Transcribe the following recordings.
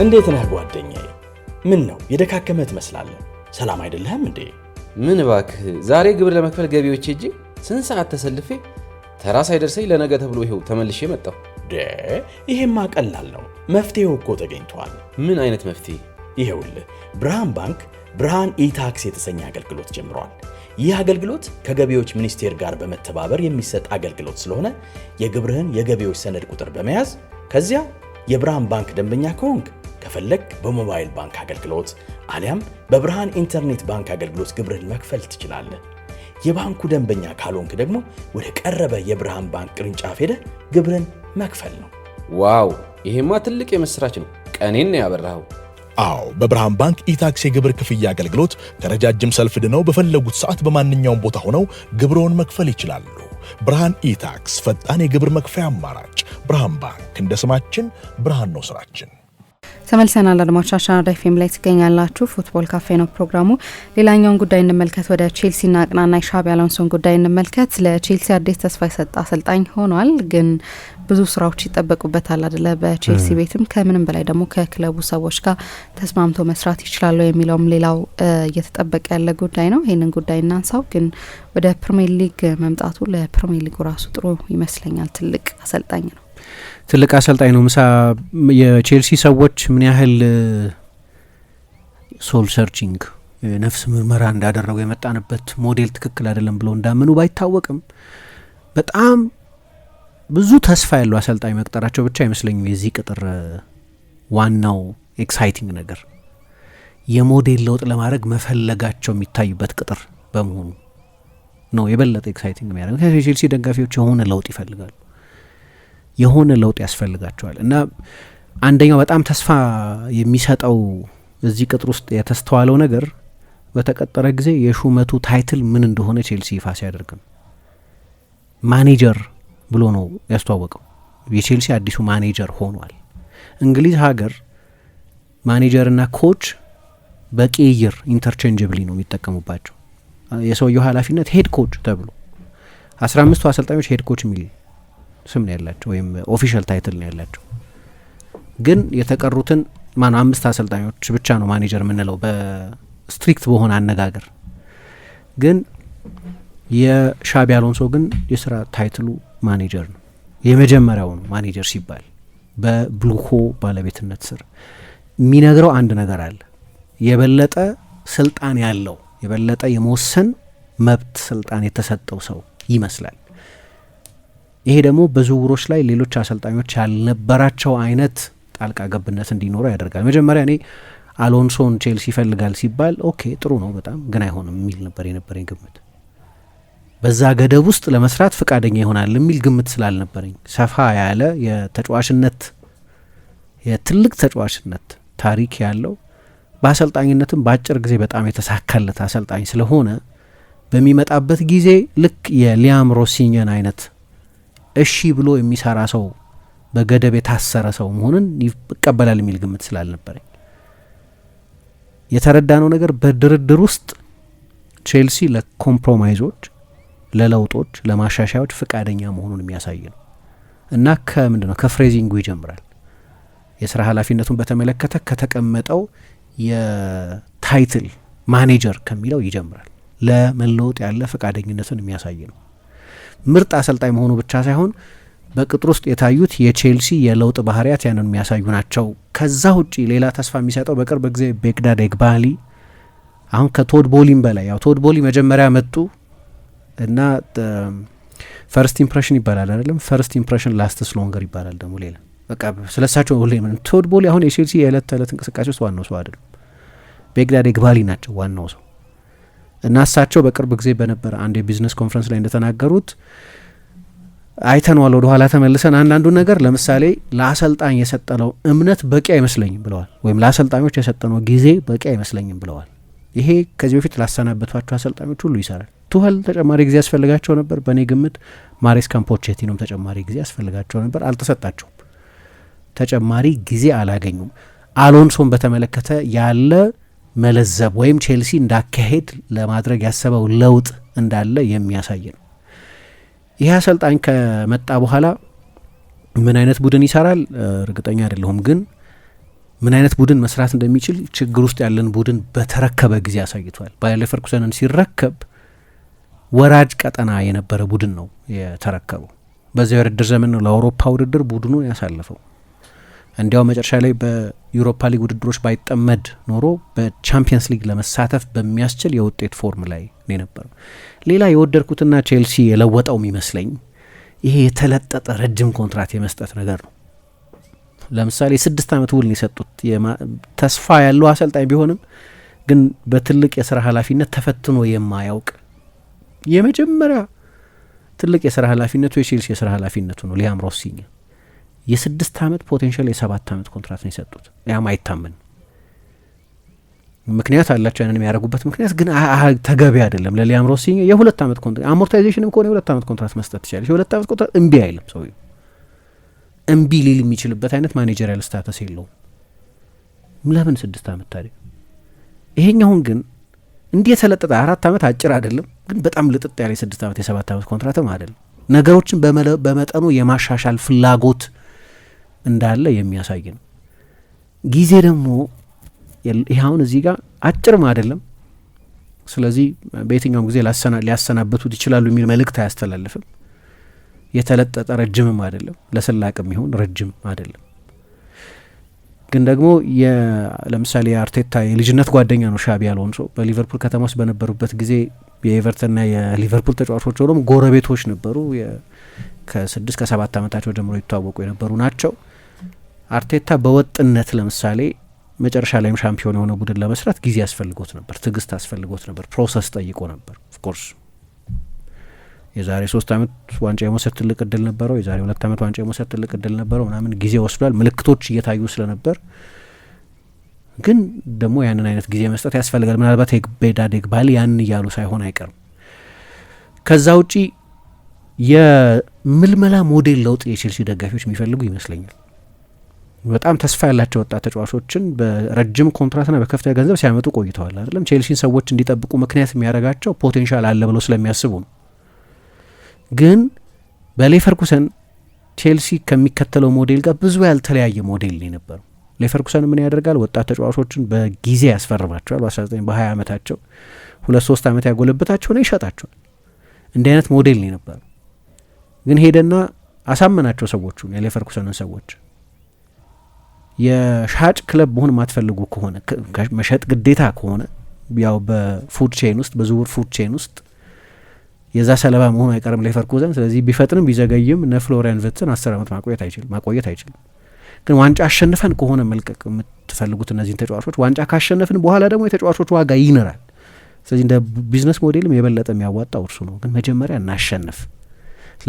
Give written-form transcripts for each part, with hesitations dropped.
እንዴት ነህ ጓደኛዬ? ምን ነው የደካከመ ትመስላለህ? ሰላም አይደለህም እንዴ? ምን እባክህ፣ ዛሬ ግብር ለመክፈል ገቢዎች ሄጄ ስንት ሰዓት ተሰልፌ ተራ ሳይደርሰኝ ለነገ ተብሎ ይሄው ተመልሼ መጣሁ። ይሄማ ቀላል ነው። መፍትሄው እኮ ተገኝቷል። ምን አይነት መፍትሄ? ይሄውልህ ብርሃን ባንክ ብርሃን ኢታክስ የተሰኘ አገልግሎት ጀምሯል። ይህ አገልግሎት ከገቢዎች ሚኒስቴር ጋር በመተባበር የሚሰጥ አገልግሎት ስለሆነ የግብርህን የገቢዎች ሰነድ ቁጥር በመያዝ ከዚያ የብርሃን ባንክ ደንበኛ ከሆንክ ከፈለግ በሞባይል ባንክ አገልግሎት አሊያም በብርሃን ኢንተርኔት ባንክ አገልግሎት ግብርህን መክፈል ትችላለህ። የባንኩ ደንበኛ ካልሆንክ ደግሞ ወደ ቀረበ የብርሃን ባንክ ቅርንጫፍ ሄደህ ግብርህን መክፈል ነው። ዋው! ይሄማ ትልቅ የምስራች ነው። ቀኔን ነው ያበራኸው። አዎ፣ በብርሃን ባንክ ኢታክስ የግብር ክፍያ አገልግሎት ከረጃጅም ሰልፍ ድነው በፈለጉት ሰዓት በማንኛውም ቦታ ሆነው ግብርዎን መክፈል ይችላሉ። ብርሃን ኢታክስ ፈጣን የግብር መክፈያ አማራጭ። ብርሃን ባንክ፣ እንደ ስማችን ብርሃን ነው ስራችን። ተመልሰናል አድማጮቻችን፣ አራዳ ኤፍኤም ላይ ትገኛላችሁ። ፉትቦል ካፌ ነው ፕሮግራሙ። ሌላኛውን ጉዳይ እንመልከት። ወደ ቼልሲና አቅናና ሻቢ አሎንሶን ጉዳይ እንመልከት። ለቼልሲ አዲስ ተስፋ የሰጠ አሰልጣኝ ሆኗል፣ ግን ብዙ ስራዎች ይጠበቁበታል አይደለ? በቼልሲ ቤትም ከምንም በላይ ደግሞ ከክለቡ ሰዎች ጋር ተስማምቶ መስራት ይችላል የሚለውም ሌላው እየተጠበቀ ያለ ጉዳይ ነው። ይህንን ጉዳይ እናንሳው። ግን ወደ ፕሪሚየር ሊግ መምጣቱ ለፕሪሚየር ሊጉ ራሱ ጥሩ ይመስለኛል። ትልቅ አሰልጣኝ ነው። ትልቅ አሰልጣኝ ነው። ምሳ የቼልሲ ሰዎች ምን ያህል ሶል ሰርቺንግ ነፍስ ምርመራ እንዳደረጉ የመጣንበት ሞዴል ትክክል አይደለም ብለው እንዳመኑ ባይታወቅም በጣም ብዙ ተስፋ ያለው አሰልጣኝ መቅጠራቸው ብቻ አይመስለኝም። የዚህ ቅጥር ዋናው ኤክሳይቲንግ ነገር የሞዴል ለውጥ ለማድረግ መፈለጋቸው የሚታይበት ቅጥር በመሆኑ ነው የበለጠ ኤክሳይቲንግ የሚያደርገው። የቼልሲ ደጋፊዎች የሆነ ለውጥ ይፈልጋሉ፣ የሆነ ለውጥ ያስፈልጋቸዋል። እና አንደኛው በጣም ተስፋ የሚሰጠው እዚህ ቅጥር ውስጥ የተስተዋለው ነገር በተቀጠረ ጊዜ የሹመቱ ታይትል ምን እንደሆነ ቼልሲ ይፋ ሲያደርግ ነው። ማኔጀር ብሎ ነው ያስተዋወቀው። የቼልሲ አዲሱ ማኔጀር ሆኗል። እንግሊዝ ሀገር ማኔጀርና ኮች በቅይር ኢንተርቼንጅብሊ ነው የሚጠቀሙባቸው። የሰውየው ኃላፊነት ሄድ ኮች ተብሎ 15ቱ አሰልጣኞች ሄድ ኮች የሚል ስም ነው ያላቸው፣ ወይም ኦፊሻል ታይትል ነው ያላቸው። ግን የተቀሩትን 5 አሰልጣኞች ብቻ ነው ማኔጀር የምንለው በስትሪክት በሆነ አነጋገር። ግን የሻቢ አሎንሶ ግን የስራ ታይትሉ ማኔጀር ነው። የመጀመሪያው ነው ማኔጀር ሲባል በብሉኮ ባለቤትነት ስር የሚነግረው አንድ ነገር አለ። የበለጠ ስልጣን ያለው የበለጠ የመወሰን መብት ስልጣን የተሰጠው ሰው ይመስላል። ይሄ ደግሞ በዝውውሮች ላይ ሌሎች አሰልጣኞች ያልነበራቸው አይነት ጣልቃ ገብነት እንዲኖረው ያደርጋል። መጀመሪያ እኔ አሎንሶን ቼልሲ ይፈልጋል ሲባል ኦኬ ጥሩ ነው በጣም ግን አይሆንም የሚል ነበር የነበረኝ ግምት። በዛ ገደብ ውስጥ ለመስራት ፈቃደኛ ይሆናል የሚል ግምት ስላልነበረኝ ሰፋ ያለ የተጫዋችነት የትልቅ ተጫዋችነት ታሪክ ያለው በአሰልጣኝነትም በአጭር ጊዜ በጣም የተሳካለት አሰልጣኝ ስለሆነ በሚመጣበት ጊዜ ልክ የሊያም ሮሲኛን አይነት እሺ ብሎ የሚሰራ ሰው በገደብ የታሰረ ሰው መሆንን ይቀበላል የሚል ግምት ስላልነበረኝ የተረዳነው ነገር በድርድር ውስጥ ቼልሲ ለኮምፕሮማይዞች፣ ለለውጦች፣ ለማሻሻያዎች ፈቃደኛ መሆኑን የሚያሳይ ነው እና ከምንድን ነው ከፍሬዚንጉ ይጀምራል። የስራ ኃላፊነቱን በተመለከተ ከተቀመጠው የታይትል ማኔጀር ከሚለው ይጀምራል። ለመለወጥ ያለ ፈቃደኝነትን የሚያሳይ ነው። ምርጥ አሰልጣኝ መሆኑ ብቻ ሳይሆን በቅጥር ውስጥ የታዩት የቼልሲ የለውጥ ባህሪያት ያንን የሚያሳዩ ናቸው። ከዛ ውጪ ሌላ ተስፋ የሚሰጠው በቅርብ ጊዜ ቤግዳድ ኤግባሊ አሁን ከቶድ ቦሊም በላይ ያው ቶድ ቦሊ መጀመሪያ መጡ እና ፈርስት ኢምፕሬሽን ይባላል አይደለም፣ ፈርስት ኢምፕሬሽን ላስትስ ሎንገር ይባላል ደግሞ ሌላ በቃ ስለሳቸው ሁሌ ቶድ ቦሊ አሁን የቼልሲ የዕለት ተዕለት እንቅስቃሴ ውስጥ ዋናው ሰው አይደለም፣ ቤግዳድ ኤግባሊ ናቸው ዋናው ሰው። እና እሳቸው በቅርብ ጊዜ በነበረ አንድ የቢዝነስ ኮንፈረንስ ላይ እንደተናገሩት አይተነዋል ወደ ኋላ ተመልሰን አንዳንዱ ነገር ለምሳሌ ለአሰልጣኝ የሰጠነው እምነት በቂ አይመስለኝም ብለዋል፣ ወይም ለአሰልጣኞች የሰጠነው ጊዜ በቂ አይመስለኝም ብለዋል። ይሄ ከዚህ በፊት ላሰናበቷቸው አሰልጣኞች ሁሉ ይሰራል። ቱኸል ተጨማሪ ጊዜ ያስፈልጋቸው ነበር፣ በእኔ ግምት ማሬስካም ፖቼቲኖም ተጨማሪ ጊዜ ያስፈልጋቸው ነበር፣ አልተሰጣቸውም። ተጨማሪ ጊዜ አላገኙም። አሎንሶን በተመለከተ ያለ መለዘብ ወይም ቼልሲ እንዳካሄድ ለማድረግ ያሰበው ለውጥ እንዳለ የሚያሳይ ነው። ይህ አሰልጣኝ ከመጣ በኋላ ምን አይነት ቡድን ይሰራል እርግጠኛ አይደለሁም፣ ግን ምን አይነት ቡድን መስራት እንደሚችል ችግር ውስጥ ያለን ቡድን በተረከበ ጊዜ አሳይቷል። ባየር ሌቨርኩሰንን ሲረከብ ወራጅ ቀጠና የነበረ ቡድን ነው የተረከበው። በዚያ የውድድር ዘመን ነው ለአውሮፓ ውድድር ቡድኑን ያሳለፈው። እንዲያው መጨረሻ ላይ በዩሮፓ ሊግ ውድድሮች ባይጠመድ ኖሮ በቻምፒየንስ ሊግ ለመሳተፍ በሚያስችል የውጤት ፎርም ላይ ነው የነበረው። ሌላ የወደድኩትና ቼልሲ የለወጠው የሚመስለኝ ይሄ የተለጠጠ ረጅም ኮንትራት የመስጠት ነገር ነው። ለምሳሌ 6 ዓመት ውል የሰጡት ተስፋ ያለው አሰልጣኝ ቢሆንም ግን በትልቅ የስራ ኃላፊነት ተፈትኖ የማያውቅ የመጀመሪያ ትልቅ የስራ ኃላፊነቱ የቼልሲ የስራ ኃላፊነቱ ነው። ሊያም ሮሲኛ የ6 ዓመት ፖቴንሻል የ7 ዓመት ኮንትራት ነው የሰጡት። ያም አይታመን ምክንያት አላቸው ያንን የሚያደርጉበት ምክንያት ግን ተገቢ አይደለም። ለሊያም ሮሲኛ የ2 ዓመት ኮንትራት አሞርታይዜሽንም ከሆነ የ2 ዓመት ኮንትራት መስጠት ትችላለች። የ2 ዓመት ኮንትራት እምቢ አይልም ሰውዬው። እምቢ ሊል የሚችልበት አይነት ማኔጀሪያል ስታተስ የለውም። ለምን 6 ዓመት ታዲያ? ይሄኛውን ግን እንዲህ የተለጠጠ 4 ዓመት አጭር አይደለም ግን በጣም ልጥጥ ያለ 6 ዓመት የ7 ዓመት ኮንትራትም አይደለም። ነገሮችን በመጠኑ የማሻሻል ፍላጎት እንዳለ የሚያሳይ ነው። ጊዜ ደግሞ ይኸውን እዚህ ጋር አጭርም አይደለም። ስለዚህ በየትኛውም ጊዜ ሊያሰናበቱት ይችላሉ የሚል መልእክት አያስተላልፍም። የተለጠጠ ረጅምም አይደለም፣ ለስላቅም ይሁን ረጅም አይደለም። ግን ደግሞ ለምሳሌ የአርቴታ የልጅነት ጓደኛ ነው ሻቢ አሎንሶ። በሊቨርፑል ከተማ ውስጥ በነበሩበት ጊዜ የኤቨርተንና የሊቨርፑል ተጫዋቾች ሆኖም ጎረቤቶች ነበሩ። ከ6 ከ7 ዓመታቸው ጀምሮ ይተዋወቁ የነበሩ ናቸው። አርቴታ በወጥነት ለምሳሌ መጨረሻ ላይም ሻምፒዮን የሆነ ቡድን ለመስራት ጊዜ ያስፈልጎት ነበር፣ ትዕግስት አስፈልጎት ነበር፣ ፕሮሰስ ጠይቆ ነበር። ኦፍኮርስ የዛሬ 3 ዓመት ዋንጫ የመውሰድ ትልቅ እድል ነበረው፣ የዛሬ 2 ዓመት ዋንጫ የመውሰድ ትልቅ እድል ነበረው ምናምን ጊዜ ወስዷል። ምልክቶች እየታዩ ስለነበር ግን ደግሞ ያንን አይነት ጊዜ መስጠት ያስፈልጋል። ምናልባት ቤዳድ ኤግባል ያን እያሉ ሳይሆን አይቀርም። ከዛ ውጪ የምልመላ ሞዴል ለውጥ የቼልሲ ደጋፊዎች የሚፈልጉ ይመስለኛል። በጣም ተስፋ ያላቸው ወጣት ተጫዋቾችን በረጅም ኮንትራትና በከፍተኛ ገንዘብ ሲያመጡ ቆይተዋል አይደለም። ቼልሲን ሰዎች እንዲጠብቁ ምክንያት የሚያደርጋቸው ፖቴንሻል አለ ብለው ስለሚያስቡ ነው። ግን በሌቨርኩሰን ቼልሲ ከሚከተለው ሞዴል ጋር ብዙ ያልተለያየ ሞዴል ነው የነበረው። ሌቨርኩሰን ምን ያደርጋል? ወጣት ተጫዋቾችን በጊዜ ያስፈርማቸዋል። በ20 ዓመታቸው 2-3 ዓመት ያጎለበታቸውና ይሸጣቸዋል። እንዲህ አይነት ሞዴል ነው የነበረው። ግን ሄደና አሳመናቸው ሰዎቹን፣ የሌቨርኩሰንን ሰዎች የሻጭ ክለብ መሆን የማትፈልጉ ከሆነ መሸጥ ግዴታ ከሆነ ያው በፉድ ቼን ውስጥ በዝውውር ፉድ ቼን ውስጥ የዛ ሰለባ መሆኑ አይቀርም ሌቨርኩሰን። ስለዚህ ቢፈጥንም ቢዘገይም እነ ፍሎሪያን ቪርትዝን 10 ዓመት ማቆየት አይችልም። ግን ዋንጫ አሸንፈን ከሆነ መልቀቅ የምትፈልጉት እነዚህን ተጫዋቾች ዋንጫ ካሸነፍን በኋላ ደግሞ የተጫዋቾች ዋጋ ይንራል። ስለዚህ እንደ ቢዝነስ ሞዴልም የበለጠ የሚያዋጣው እርሱ ነው። ግን መጀመሪያ እናሸንፍ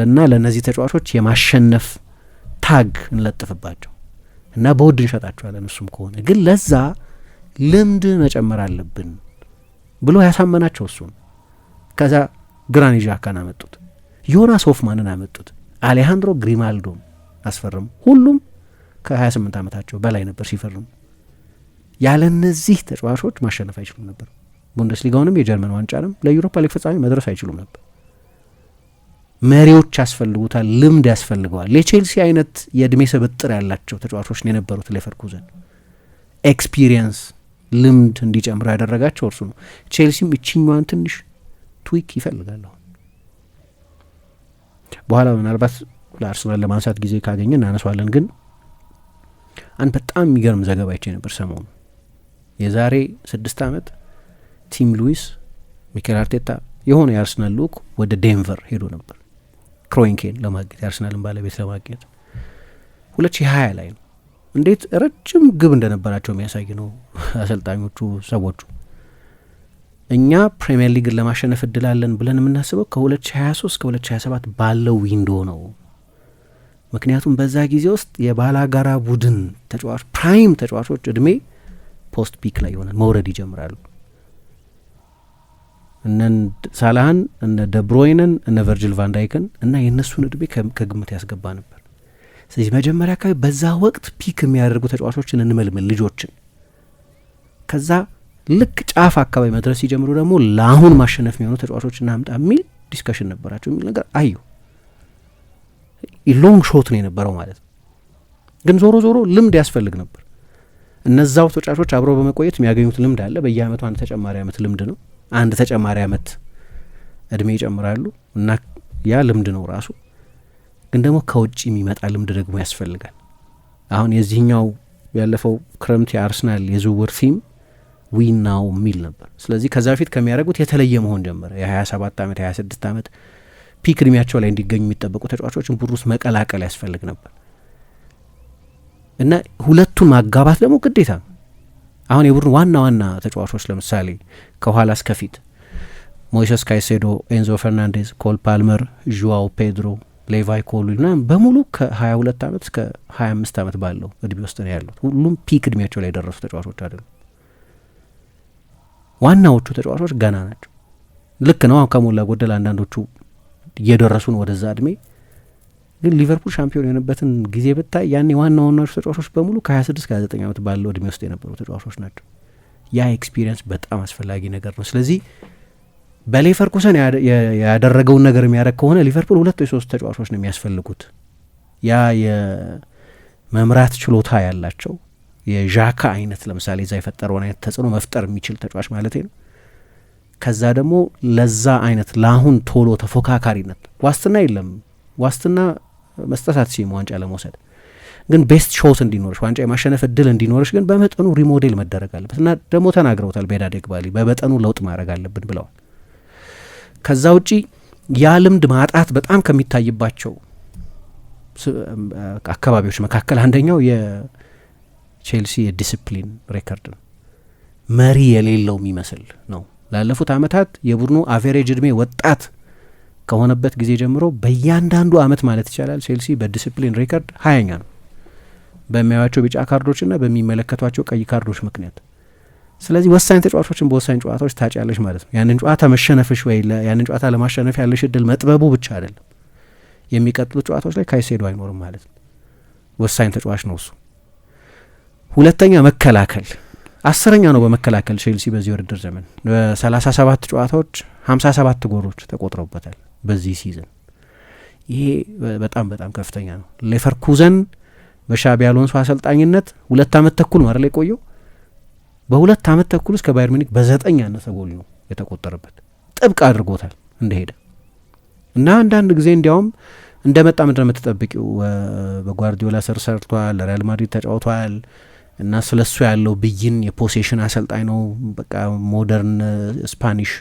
እና ለእነዚህ ተጫዋቾች የማሸነፍ ታግ እንለጥፍባቸው እና በውድ እንሸጣቸዋለን። እሱም ከሆነ ግን ለዛ ልምድ መጨመር አለብን ብሎ ያሳመናቸው እሱ ነው። ከዛ ግራኒት ዣካን አመጡት፣ ዮናስ ሆፍማንን አመጡት፣ አሌሃንድሮ ግሪማልዶን አስፈርሙ። ሁሉም ከ28 ዓመታቸው በላይ ነበር ሲፈርሙ። ያለ እነዚህ ተጫዋቾች ማሸነፍ አይችሉም ነበር። ቡንደስሊጋውንም የጀርመን ዋንጫንም ለዩሮፓ ሊግ ፍጻሜ መድረስ አይችሉም ነበር። መሪዎች ያስፈልጉታል፣ ልምድ ያስፈልገዋል። የቼልሲ አይነት የእድሜ ስብጥር ያላቸው ተጫዋቾች ነው የነበሩት ሌቨርኩሰን። ኤክስፒሪየንስ ልምድ እንዲጨምሩ ያደረጋቸው እርሱ ነው። ቼልሲም እችኛዋን ትንሽ ትዊክ ይፈልጋል። በኋላ ምናልባት ለአርሰናል ለማንሳት ጊዜ ካገኘ እናነሷለን። ግን አንድ በጣም የሚገርም ዘገባ አይቼ ነበር ሰሞኑ። የዛሬ 6 ዓመት ቲም ሉዊስ ሚኬል አርቴታ የሆነ የአርሰናል ልዑክ ወደ ዴንቨር ሄዶ ነበር ክሮይንኬን ለማግኘት፣ የአርሰናልን ባለቤት ለማግኘት 2020 ላይ ነው። እንዴት ረጅም ግብ እንደነበራቸው የሚያሳይ ነው። አሰልጣኞቹ ሰዎቹ እኛ ፕሪሚየር ሊግን ለማሸነፍ እድላለን ብለን የምናስበው ከ2023 ከ2027 ባለው ዊንዶ ነው። ምክንያቱም በዛ ጊዜ ውስጥ የባላጋራ ቡድን ተጫዋቾች ፕራይም ተጫዋቾች እድሜ ፖስት ፒክ ላይ ይሆናል፣ መውረድ ይጀምራሉ። እነ ሳላህን፣ እነ ደብሮይነን፣ እነ ቨርጅል ቫንዳይክን እና የእነሱን እድሜ ከግምት ያስገባ ነበር። ስለዚህ መጀመሪያ አካባቢ በዛ ወቅት ፒክ የሚያደርጉ ተጫዋቾችን እንመልምል ልጆችን። ከዛ ልክ ጫፍ አካባቢ መድረስ ሲጀምሩ ደግሞ ለአሁን ማሸነፍ የሚሆኑ ተጫዋቾች እናምጣ የሚል ዲስከሽን ነበራቸው የሚል ነገር አዩ። ሎንግ ሾት ነው የነበረው ማለት ነው። ግን ዞሮ ዞሮ ልምድ ያስፈልግ ነበር እነዛው ተጫዋቾች አብረው በመቆየት የሚያገኙት ልምድ አለ። በየአመቱ አንድ ተጨማሪ አመት ልምድ ነው። አንድ ተጨማሪ አመት እድሜ ይጨምራሉ እና ያ ልምድ ነው ራሱ። ግን ደግሞ ከውጭ የሚመጣ ልምድ ደግሞ ያስፈልጋል። አሁን የዚህኛው ያለፈው ክረምት የአርሰናል የዝውውር ቲም ዊናው የሚል ነበር። ስለዚህ ከዛ በፊት ከሚያደርጉት የተለየ መሆን ጀመረ። የ27 ዓመት 26 ዓመት ፒክ እድሜያቸው ላይ እንዲገኙ የሚጠበቁ ተጫዋቾችን ቡድን ውስጥ መቀላቀል ያስፈልግ ነበር እና ሁለቱን ማጋባት ደግሞ ግዴታ ነው። አሁን የቡድን ዋና ዋና ተጫዋቾች ለምሳሌ ከኋላ እስከፊት ሞይሰስ ካይሴዶ፣ ኤንዞ ፈርናንዴዝ፣ ኮል ፓልመር፣ ዡዋው ፔድሮ፣ ሌቫይ ኮሉና በሙሉ ከ22 ዓመት እስከ 25 ዓመት ባለው እድሜ ውስጥ ነው ያሉት። ሁሉም ፒክ እድሜያቸው ላይ የደረሱ ተጫዋቾች አይደሉም። ዋናዎቹ ተጫዋቾች ገና ናቸው። ልክ ነው። አሁን ከሞላ ጎደል አንዳንዶቹ እየደረሱ ነው ወደዛ እድሜ። ግን ሊቨርፑል ሻምፒዮን የሆነበትን ጊዜ ብታይ ያኔ ዋና ዋናዎቹ ተጫዋቾች በሙሉ ከ26 ከ29 ዓመት ባለው እድሜ ውስጥ የነበሩ ተጫዋቾች ናቸው። ያ ኤክስፒሪየንስ በጣም አስፈላጊ ነገር ነው። ስለዚህ በሌቨርኩሰን ያደረገውን ነገር የሚያደርግ ከሆነ ሊቨርፑል 2 ወይ 3 ተጫዋቾች ነው የሚያስፈልጉት። ያ የመምራት ችሎታ ያላቸው የዣካ አይነት ለምሳሌ እዛ የፈጠረውን አይነት ተጽዕኖ መፍጠር የሚችል ተጫዋች ማለት ነው። ከዛ ደግሞ ለዛ አይነት ለአሁን ቶሎ ተፎካካሪነት ዋስትና የለም። ዋስትና መስጠት አትችይም ዋንጫ ለመውሰድ። ግን ቤስት ሾት እንዲኖርሽ ዋንጫ የማሸነፍ እድል እንዲኖርሽ ግን በመጠኑ ሪሞዴል መደረግ አለበት እና ደግሞ ተናግረውታል ቤዳዴግ ባሊ በመጠኑ ለውጥ ማድረግ አለብን ብለዋል። ከዛ ውጪ ያ ልምድ ማጣት በጣም ከሚታይባቸው አካባቢዎች መካከል አንደኛው የቼልሲ የዲስፕሊን ሬከርድ ነው። መሪ የሌለው የሚመስል ነው። ላለፉት አመታት የቡድኑ አቬሬጅ እድሜ ወጣት ከሆነበት ጊዜ ጀምሮ በእያንዳንዱ አመት ማለት ይቻላል ቼልሲ በዲስፕሊን ሬከርድ 20ኛ ነው በሚያዩዋቸው ቢጫ ካርዶችና በሚመለከቷቸው ቀይ ካርዶች ምክንያት። ስለዚህ ወሳኝ ተጫዋቾችን በወሳኝ ጨዋታዎች ታጫለሽ ማለት ነው። ያንን ጨዋታ መሸነፍሽ ወይ ያንን ጨዋታ ለማሸነፍ ያለሽ እድል መጥበቡ ብቻ አይደለም፣ የሚቀጥሉት ጨዋታዎች ላይ ካይሴዶ አይኖርም ማለት ነው። ወሳኝ ተጫዋች ነው እሱ። ሁለተኛ መከላከል 10ኛ ነው በመከላከል ቼልሲ በዚህ ውድድር ዘመን በ37 ጨዋታዎች 57 ጎሎች ተቆጥረውበታል በዚህ ሲዝን። ይሄ በጣም በጣም ከፍተኛ ነው። ሌቨርኩዘን በሻቢ አሎንሶ አሰልጣኝነት 2 ዓመት ተኩል ነው አይደል የቆየው። በ2 ዓመት ተኩል እስከ ባየር ሚኒክ በ9 ያነሰ ጎል ነው የተቆጠረበት። ጥብቅ አድርጎታል እንደሄደ እና አንዳንድ ጊዜ እንዲያውም እንደመጣ ምንድነው የምትጠብቂው? በጓርዲዮላ ስር ሰርቷል፣ ለሪያል ማድሪድ ተጫውቷል እና ስለሱ ያለው ብይን የፖሴሽን አሰልጣኝ ነው፣ በቃ ሞደርን ስፓኒሽ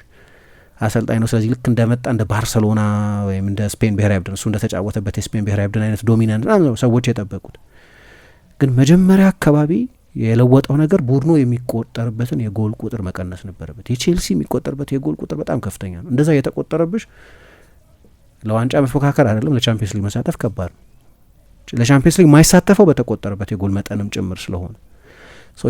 አሰልጣኝ ነው። ስለዚህ ልክ እንደመጣ እንደ ባርሰሎና ወይም እንደ ስፔን ብሔራዊ ቡድን እሱ እንደተጫወተበት የስፔን ብሔራዊ ቡድን አይነት ዶሚናንት ነው ሰዎች የጠበቁት። ግን መጀመሪያ አካባቢ የለወጠው ነገር ቡድኑ የሚቆጠርበትን የጎል ቁጥር መቀነስ ነበረበት። የቼልሲ የሚቆጠርበት የጎል ቁጥር በጣም ከፍተኛ ነው። እንደዛ የተቆጠረብሽ ለዋንጫ መፎካከር አይደለም ለቻምፒየንስ ሊግ መሳተፍ ከባድ ነው። ለቻምፒየንስ ሊግ ማይሳተፈው በተቆጠረበት የጎል መጠንም ጭምር ስለሆነ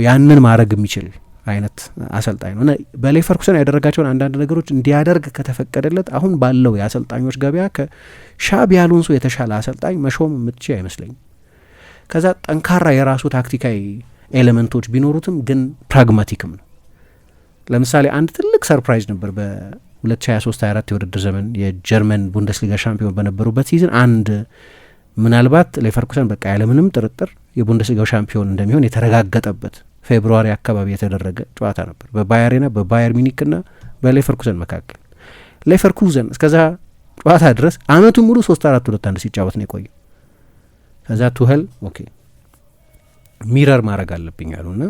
ያንን ማድረግ የሚችል አይነት አሰልጣኝ ነው እና በሌቨርኩሰን ያደረጋቸውን አንዳንድ ነገሮች እንዲያደርግ ከተፈቀደለት አሁን ባለው የአሰልጣኞች ገበያ ከሻቢ አሎንሶ የተሻለ አሰልጣኝ መሾም የምትችይ አይመስለኝም። ከዛ ጠንካራ የራሱ ታክቲካዊ ኤሌመንቶች ቢኖሩትም ግን ፕራግማቲክም ነው። ለምሳሌ አንድ ትልቅ ሰርፕራይዝ ነበር በ2023/24 የውድድር ዘመን የጀርመን ቡንደስሊጋ ሻምፒዮን በነበሩበት ሲዝን አንድ ምናልባት ሌቨርኩሰን በቃ ያለምንም ጥርጥር የቡንደስሊጋው ሻምፒዮን እንደሚሆን የተረጋገጠበት ፌብሩዋሪ አካባቢ የተደረገ ጨዋታ ነበር በባየርና በባየር ሚኒክና በሌቨርኩሰን መካከል። ሌቨርኩሰን እስከዛ ጨዋታ ድረስ አመቱን ሙሉ 3-4-2-1 ሲጫወት ነው የቆየው። ከዛ ቱኸል ኦኬ ሚረር ማድረግ አለብኝ አሉና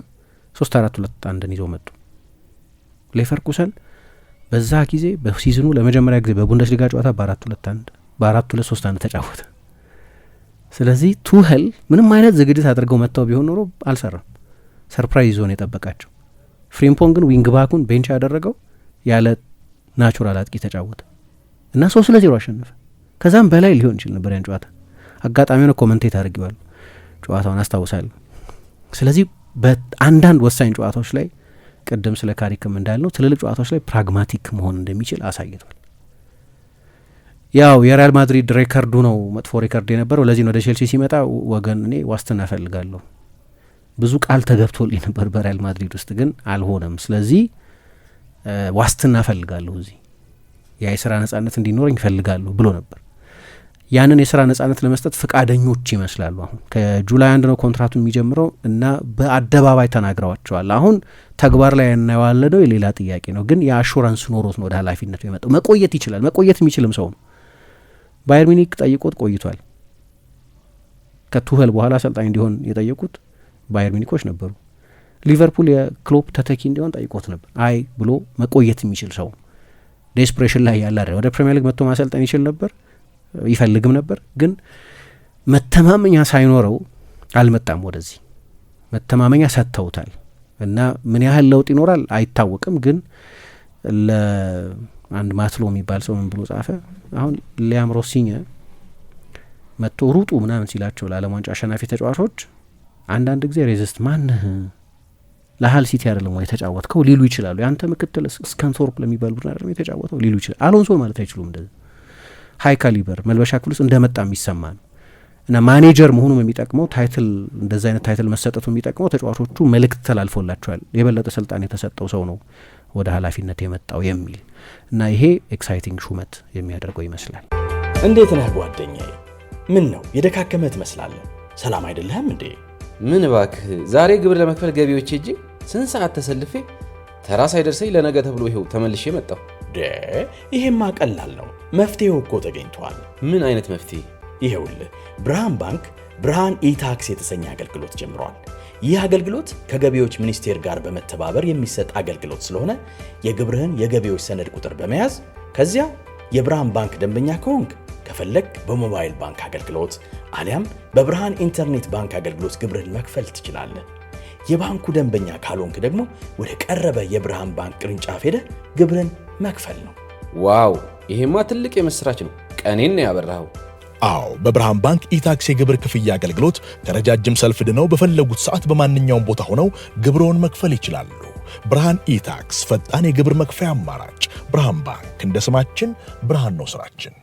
3-4-2-1 ይዘው መጡ። ሌቨርኩሰን በዛ ጊዜ በሲዝኑ ለመጀመሪያ ጊዜ በቡንደስሊጋ ጨዋታ በ4-2-1 በ4-2-3-1 ተጫወተ። ስለዚህ ቱኸል ምንም አይነት ዝግጅት አድርገው መጥተው ቢሆን ኖሮ አልሰራም። ሰርፕራይዝ ዞን የጠበቃቸው ፍሪምፖንግ ግን ዊንግ ባኩን ቤንች ያደረገው ያለ ናቹራል አጥቂ ተጫወተ እና 3-0 አሸነፈ። ከዛም በላይ ሊሆን ይችል ነበር ያን ጨዋታ። አጋጣሚ ሆነ ኮመንቴት አድርጌዋለሁ ጨዋታውን አስታውሳለሁ። ስለዚህ በአንዳንድ ወሳኝ ጨዋታዎች ላይ ቅድም ስለ ካሪክም እንዳልነው ትልልቅ ጨዋታዎች ላይ ፕራግማቲክ መሆን እንደሚችል አሳይቷል። ያው የሪያል ማድሪድ ሬከርዱ ነው መጥፎ ሬከርድ የነበረው። ለዚህ ነው ወደ ቼልሲ ሲመጣ ወገን እኔ ዋስትና እፈልጋለሁ ብዙ ቃል ተገብቶልኝ ነበር በሪያል ማድሪድ ውስጥ ግን አልሆነም። ስለዚህ ዋስትና እፈልጋለሁ እዚህ የስራ ነጻነት እንዲኖረኝ እፈልጋለሁ ብሎ ነበር። ያንን የስራ ነጻነት ለመስጠት ፍቃደኞች ይመስላሉ። አሁን ከጁላይ 1 ነው ኮንትራቱ የሚጀምረው እና በአደባባይ ተናግረዋቸዋል። አሁን ተግባር ላይ እናየዋለን ነው የሌላ ጥያቄ ነው። ግን የአሹራንስ ኖሮት ነው ወደ ኃላፊነቱ የመጣው። መቆየት ይችላል፣ መቆየት የሚችልም ሰው ነው። ባየር ሚኒክ ጠይቆት ቆይቷል። ከቱኸል በኋላ አሰልጣኝ እንዲሆን የጠየቁት ባየር ሚኒኮች ነበሩ። ሊቨርፑል የክሎፕ ተተኪ እንዲሆን ጠይቆት ነበር። አይ ብሎ መቆየት የሚችል ሰው ዴስፕሬሽን ላይ ያለ አይደል። ወደ ፕሪሚየር ሊግ መጥቶ ማሰልጠን ይችል ነበር፣ ይፈልግም ነበር። ግን መተማመኛ ሳይኖረው አልመጣም ወደዚህ። መተማመኛ ሰጥተውታል እና ምን ያህል ለውጥ ይኖራል አይታወቅም። ግን ለአንድ ማትሎ የሚባል ሰው ምን ብሎ ጻፈ? አሁን ሊያም ሮሲኘ መጥቶ ሩጡ ምናምን ሲላቸው ለዓለም ዋንጫ አሸናፊ ተጫዋቾች አንዳንድ ጊዜ ሬዚስት ማንህ ለሃል ሲቲ አይደለም ወይ የተጫወትከው ሊሉ ይችላሉ። ያንተ ምክትል ስካንቶርፕ ለሚባል ቡድን አይደለም የተጫወተው ሊሉ ይችላል። አሎንሶን ማለት አይችሉም። እንደዚህ ሃይ ካሊበር መልበሻ ክፍል ውስጥ እንደመጣ የሚሰማ ነው እና ማኔጀር መሆኑም የሚጠቅመው ታይትል፣ እንደዚህ አይነት ታይትል መሰጠቱ የሚጠቅመው ተጫዋቾቹ መልእክት ተላልፎላቸዋል። የበለጠ ስልጣን የተሰጠው ሰው ነው ወደ ኃላፊነት የመጣው የሚል እና ይሄ ኤክሳይቲንግ ሹመት የሚያደርገው ይመስላል። እንዴት ነህ ጓደኛዬ? ምን ነው የደካከመ ትመስላለህ። ሰላም አይደለህም እንዴ? ምን እባክህ፣ ዛሬ ግብር ለመክፈል ገቢዎች ሄጄ ስንት ሰዓት ተሰልፌ ተራ ሳይደርሰኝ ለነገ ተብሎ ይኸው ተመልሼ መጣሁ። ይሄማ ቀላል ነው። መፍትሄው እኮ ተገኝቷል። ምን አይነት መፍትሄ? ይኸውልህ ብርሃን ባንክ ብርሃን ኢታክስ የተሰኘ አገልግሎት ጀምሯል። ይህ አገልግሎት ከገቢዎች ሚኒስቴር ጋር በመተባበር የሚሰጥ አገልግሎት ስለሆነ የግብርህን የገቢዎች ሰነድ ቁጥር በመያዝ ከዚያ የብርሃን ባንክ ደንበኛ ከሆንክ ከፈለግ በሞባይል ባንክ አገልግሎት አሊያም በብርሃን ኢንተርኔት ባንክ አገልግሎት ግብርህን መክፈል ትችላለህ። የባንኩ ደንበኛ ካልሆንክ ደግሞ ወደ ቀረበ የብርሃን ባንክ ቅርንጫፍ ሄደህ ግብርን መክፈል ነው። ዋው! ይሄማ ትልቅ የምስራች ነው። ቀኔን ነው ያበራኸው። አዎ፣ በብርሃን ባንክ ኢታክስ የግብር ክፍያ አገልግሎት ከረጃጅም ሰልፍ ድነው በፈለጉት ሰዓት በማንኛውም ቦታ ሆነው ግብርዎን መክፈል ይችላሉ። ብርሃን ኢታክስ ፈጣን የግብር መክፈያ አማራጭ። ብርሃን ባንክ፣ እንደ ስማችን ብርሃን ነው ስራችን።